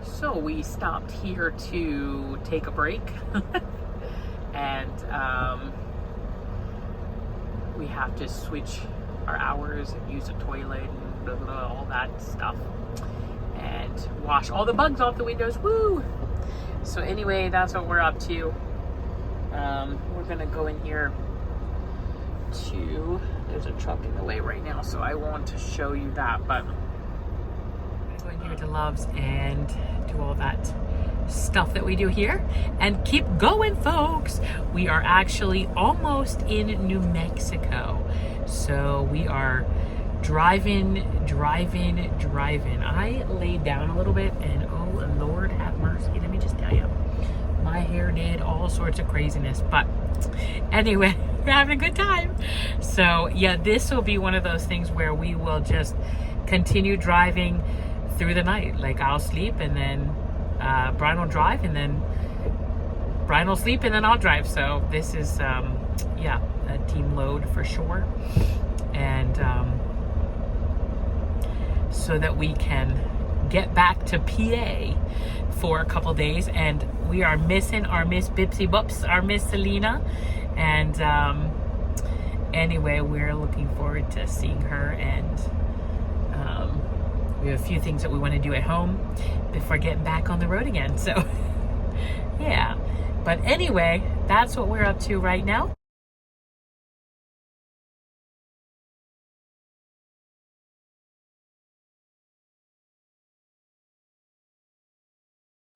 So we stopped here to take a break and we have to switch our hours and use the toilet and blah, blah, blah, all that stuff and wash all the bugs off the windows. Woo! So anyway, that's what we're up to. We're gonna go in here to, there's a truck in the way right now, so I want to show you that, but I'm gonna go in here to Love's and do all that stuff that we do here and keep going, folks. We are actually almost in New Mexico, so we are driving. I laid down a little bit and oh Lord have mercy, let me just tell you, my hair did all sorts of craziness, but anyway, we're having a good time. So yeah, this will be one of those things where we will just continue driving through the night. Like I'll sleep and then Brian will drive, and then Brian will sleep and then I'll drive. So this is yeah, a team load for sure. And so that we can get back to PA for a couple days, and we are missing our Miss Bipsy Bups, our Miss Selena, and anyway, we're looking forward to seeing her, and we have a few things that we want to do at home before getting back on the road again. So yeah, but anyway, that's what we're up to right now.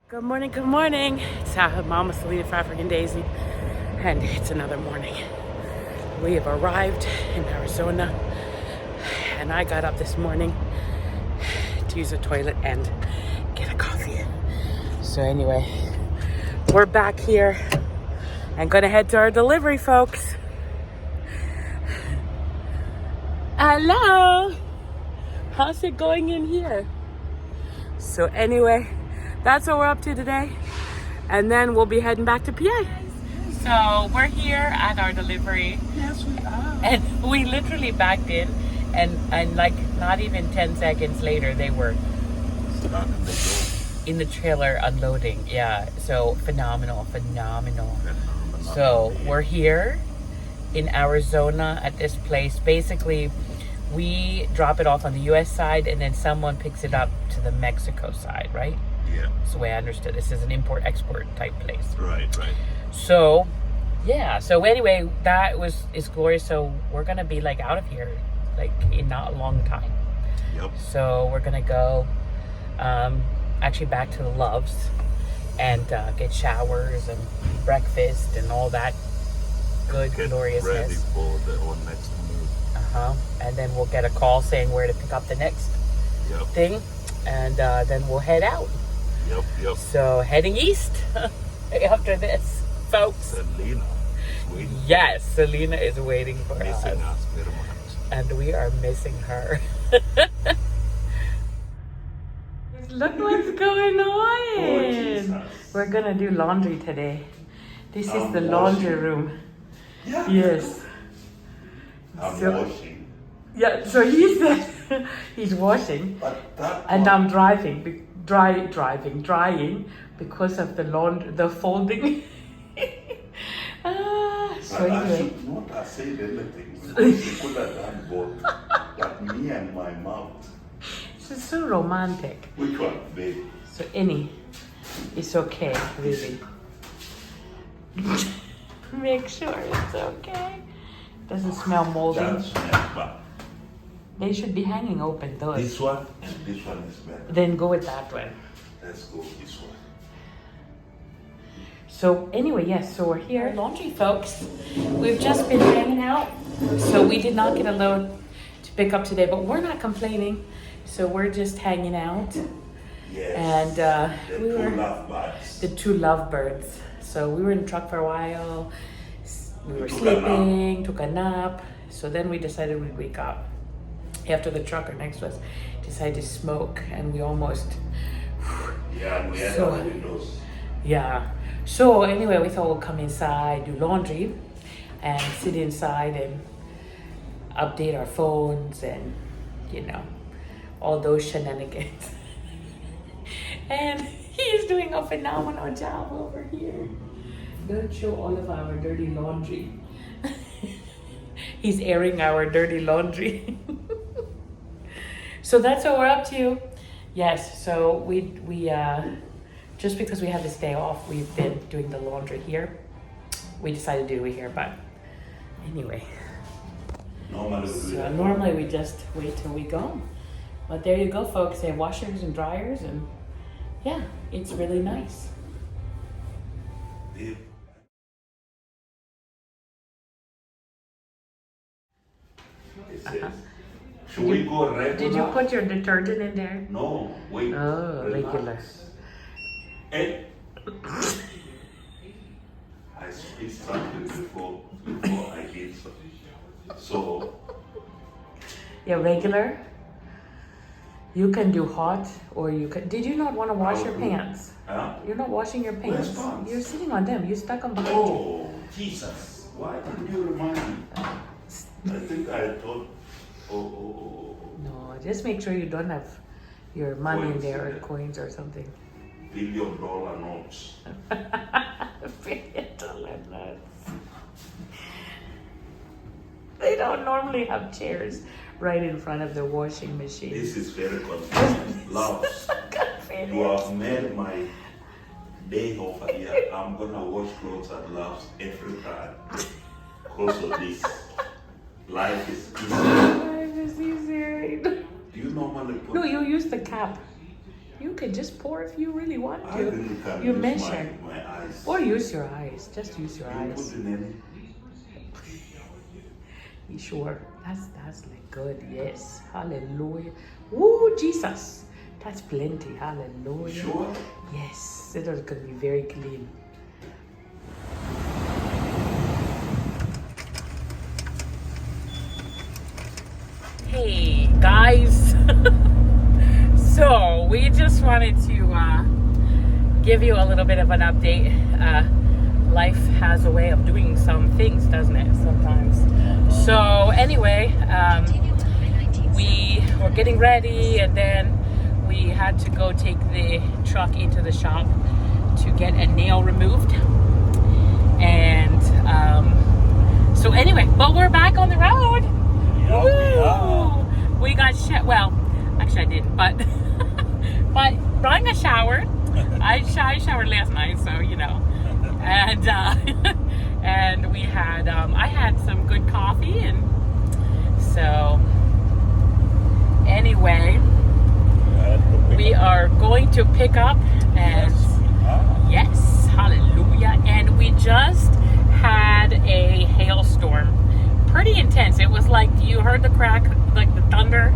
Good morning, good morning. It's Mama Selena for African Daisy, and it's another morning. We have arrived in Arizona, and I got up this morning to use the toilet and get a coffee. So anyway, we're back here and gonna head to our delivery, folks. Hello, how's it going in here? So anyway, that's what we're up to today, and then we'll be heading back to PA. So we're here at our delivery. Yes, we are. And we literally backed in, and like not even 10 seconds later, they were in the trailer unloading. Yeah, so phenomenal. So we're here in Arizona at this place. Basically, we drop it off on the US side, and then someone picks it up to the Mexico side, right? Yeah. That's the way I understood. This is an import-export type place. Right. So, yeah. So anyway, is glorious. So we're gonna be like out of here, like in not a long time. Yep. So we're gonna go, actually back to the Loves, and get showers and breakfast and all that good gloriousness. Ready for the next move. And then we'll get a call saying where to pick up the next thing, and then we'll head out. Yep. So heading east after this, folks. Selena is waiting. Yes, Selena is waiting for Missing us. us very much. And we are missing her. Look what's going on. Oh, Jesus. We're gonna do laundry today. This is the laundry room. Yeah. Yes. I'm So- washing. Yeah, so he's washing, But that and one, I'm drying because of the folding. So but I anyway, should not have said anything because you could have done both. But me and my mouth. this is so romantic. Which one, babe? So it's okay, really. Make sure it's okay. Doesn't smell moldy. That smell, but They should be hanging open, those. this one and this one is better. Then go with that one. Let's go with this one. So anyway, yes, so we're here. Laundry, folks. We've just been hanging out. So we did not get a load to pick up today, but we're not complaining. So we're just hanging out. Yes. And the we two were lovebirds. the two lovebirds. So we were in the truck for a while. We were Took a nap. sleeping, took a nap. So then we decided we'd wake up. After the trucker next to us decided to smoke, and we almost, Yeah, we had So- our windows. yeah. So anyway, we thought we'll come inside, do laundry, and sit inside and update our phones and, all those shenanigans. And he's doing a phenomenal job over here. Don't show all of our dirty laundry. He's airing our dirty laundry. So that's what we're up to. Yes, so we just because we have this day off, we've been doing the laundry here. We decided to do it here, but anyway. So normally we just wait till we go. But there you go, folks. They have washers and dryers, and yeah, it's really nice. It says, should we go regular? Did you put your detergent in there? No, wait. Oh, regular. Hey. I speak something before I did so. So Yeah, regular. You can do hot, or you can. Did you not want to wash your pants? huh? You're not washing your pants. Where's pants? You're sitting on them. You stuck them behind you. Oh, Jesus. Why didn't you remind me? I think I thought, oh. No, just make sure you don't have your money in Coins, there, or yeah. coins or something. $1 billion notes. $1 billion notes. They don't normally have chairs right in front of the washing machine. This is very confusing. Loves. You have made my day over here. I'm gonna wash clothes at Loves every time. Because of this. Life is easy. Life is easier. Do you normally put... No, you use the cap. You can just pour if you really want I to. really can't You use measure. my eyes. Or use your eyes. Just use your You eyes. put in any... You sure? That's like good. Yes. Hallelujah. Woo, Jesus. That's plenty. Hallelujah. Sure? Yes. It is going to be very clean. Hey guys. So we just wanted to give you a little bit of an update. Life has a way of doing some things, doesn't it, sometimes? So anyway, we were getting ready, and then we had to go take the truck into the shop to get a nail removed. And so anyway, but we're back on the road. Woo! We got well, actually I didn't, but Brian got showered. I showered last night, so you know. And and we had I had some good coffee, and so anyway, we are going to pick up, and yes, hallelujah. And we just had a hailstorm, pretty intense. It was like you heard the crack, like the thunder,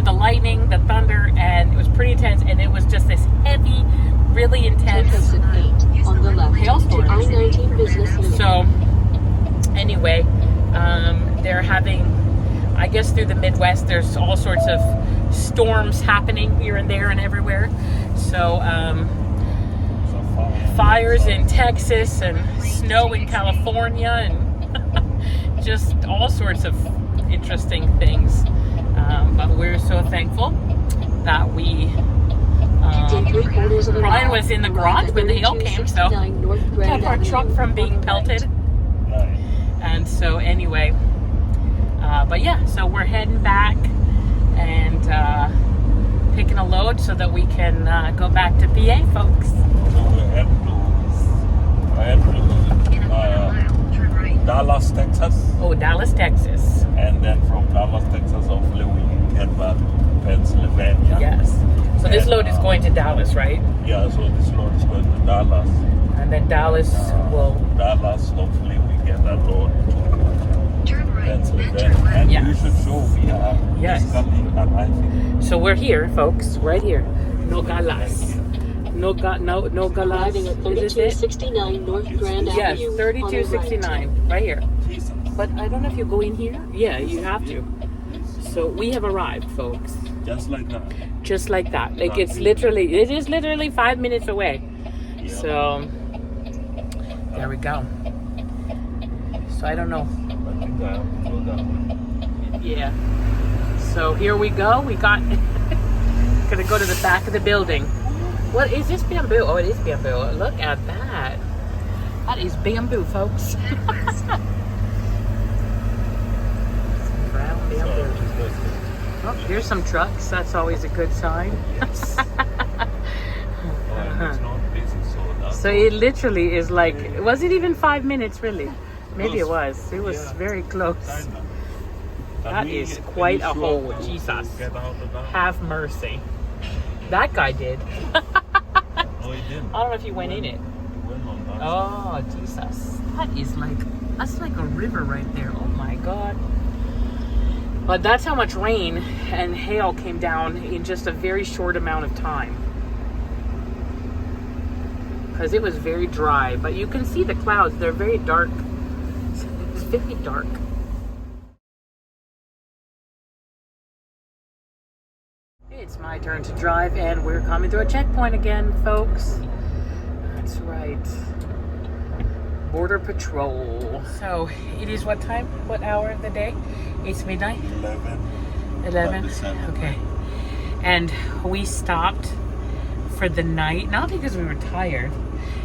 the lightning, the thunder, and it was pretty intense. And it was just this heavy, really intense on the left hailstorm. to I-19 Business Limit. So anyway, they're having, I guess through the Midwest, there's all sorts of storms happening here and there and everywhere. So fires in Texas and snow in California, and just all sorts of interesting things. But we're so thankful that we Brian was in the garage when the hail came, so kept our truck from being pelted. And so anyway, but yeah, so we're heading back and picking a load so that we can go back to PA, folks. So we head to Dallas, Texas. Oh, Dallas, Texas. And then from Dallas, Texas, hopefully we can head back to Pennsylvania. Yes. So this load is going to Dallas, right? Yeah, so this load is going to Dallas. And then Dallas will... Dallas, hopefully we get that load to Pennsylvania. And Yes. you should show we are Yes. physically arriving. So we're here, folks, right here. Nogales. Nogales. Arriving at Is this it? 3269 North Grand Yes, Avenue. 3269, right here. But I don't know if you go in here. Yeah, you have to. So we have arrived, folks. Just like that. Just like that. Like it is literally 5 minutes away. Yeah. So there we go. So I don't know. I think I have to go that way. Yeah. So here we go. We got gonna go to the back of the building. What is this bamboo? Oh, it is bamboo. Look at that. That is bamboo, folks. Brown bamboo. Oh, here's some trucks. That's always a good sign. Yes. And it's not busy, so that's So it literally is like, was it even 5 minutes really? Maybe it was. It was yeah. very close. kinda. That is quite a hole, Jesus. Get out of that. Have mercy. That guy did. No, he didn't. I don't know if he went in it. He went on that. Oh, Jesus. That's like a river right there. Oh my God. But that's how much rain and hail came down in just a very short amount of time. Because it was very dry. But you can see the clouds. They're very dark. It's very dark. It's my turn to drive, and we're coming to a checkpoint again, folks. That's right. Border Patrol. So, it is what time? What hour of the day? It's midnight? 11? Okay. And we stopped for the night, not because we were tired,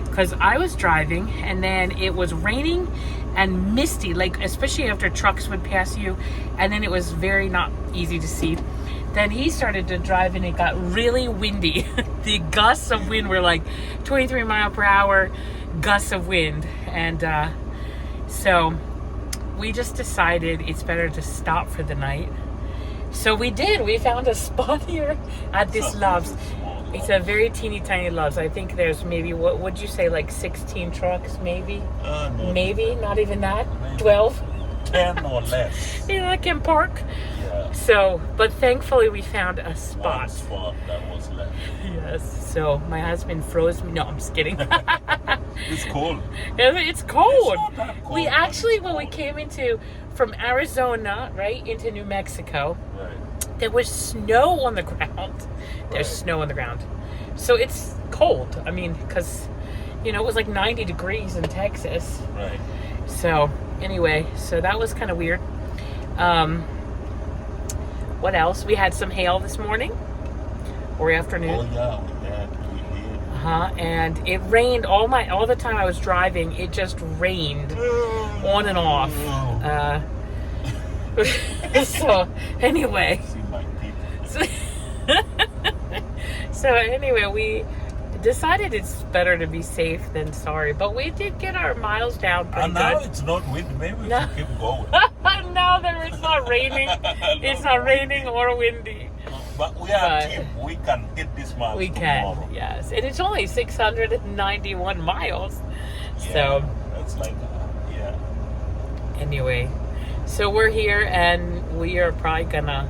because I was driving, and then it was raining and misty, like especially after trucks would pass you, and then it was very not easy to see. Then he started to drive and it got really windy. The gusts of wind were like 23 mile per hour gusts of wind. And so we just decided it's better to stop for the night. So we did. We found a spot here at this Love's. It's a very teeny tiny Love's. I think there's maybe, what would you say, like 16 trucks maybe? No, Maybe, not even that? 12? 10 or less. You know, I can park. Yeah. So, but thankfully we found a One spot. spot that was left. Yes. So my husband froze me. No, I'm just kidding. It's cold. It's cold. It's not that cold, We but actually, it's when we cold. came into from Arizona, right, into New Mexico, Right. there was snow on the ground. There's Right. snow on the ground. So it's cold. I mean, because, you know, it was like 90 degrees in Texas. Right. So anyway, so that was kind of weird. What else? We had some hail this morning or afternoon. Oh yeah, we did. And it rained all the time I was driving. It just rained on and off. So anyway, See my people. so anyway, we decided it's better to be safe than sorry. But we did get our miles down pretty And now good. it's not windy. Maybe we No. should keep going. Now that it's not raining, it's not raining or windy. But we are But- cheap. We can hit this miles We can, tomorrow. yes. And it's only 691 miles. So That's like, yeah. anyway, so we're here and we are probably gonna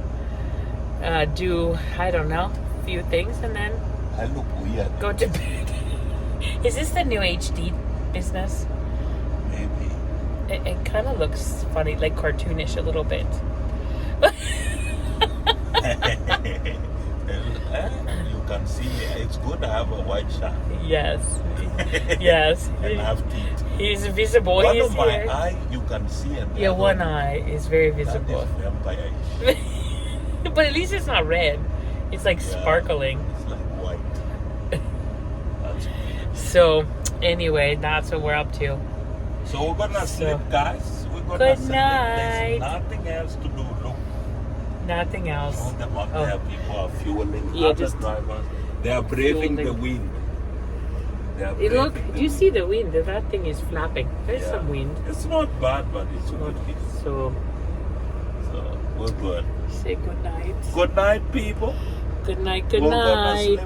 do, I don't know, a few things and then I look weird. go to bed. Is this the new HD business? Maybe. It kind of looks funny, like cartoonish a little bit. You can see it's good to have a white shirt. Yes. Yes. And have teeth. He's visible. One He's of my here. eye you can see and the Yeah, other one eye is very that visible. is vampire. But at least it's not red. It's like Yeah. sparkling. It's like white. That's weird. So anyway, that's what we're up to. So we're gonna sleep, guys. We're gonna Good sleep. night. There's nothing else to do. Look, Nothing else. all them up Oh. there, people are fueling. Yeah, Other just drivers, they are braving fueling. the wind. They are It look, braving the do you wind. see the wind? That thing is flapping. There's Yeah. some wind. It's not bad, but it's Not- windy. So So we're good. say good night. Good night, people. Good night. Good We're gonna night. sleep.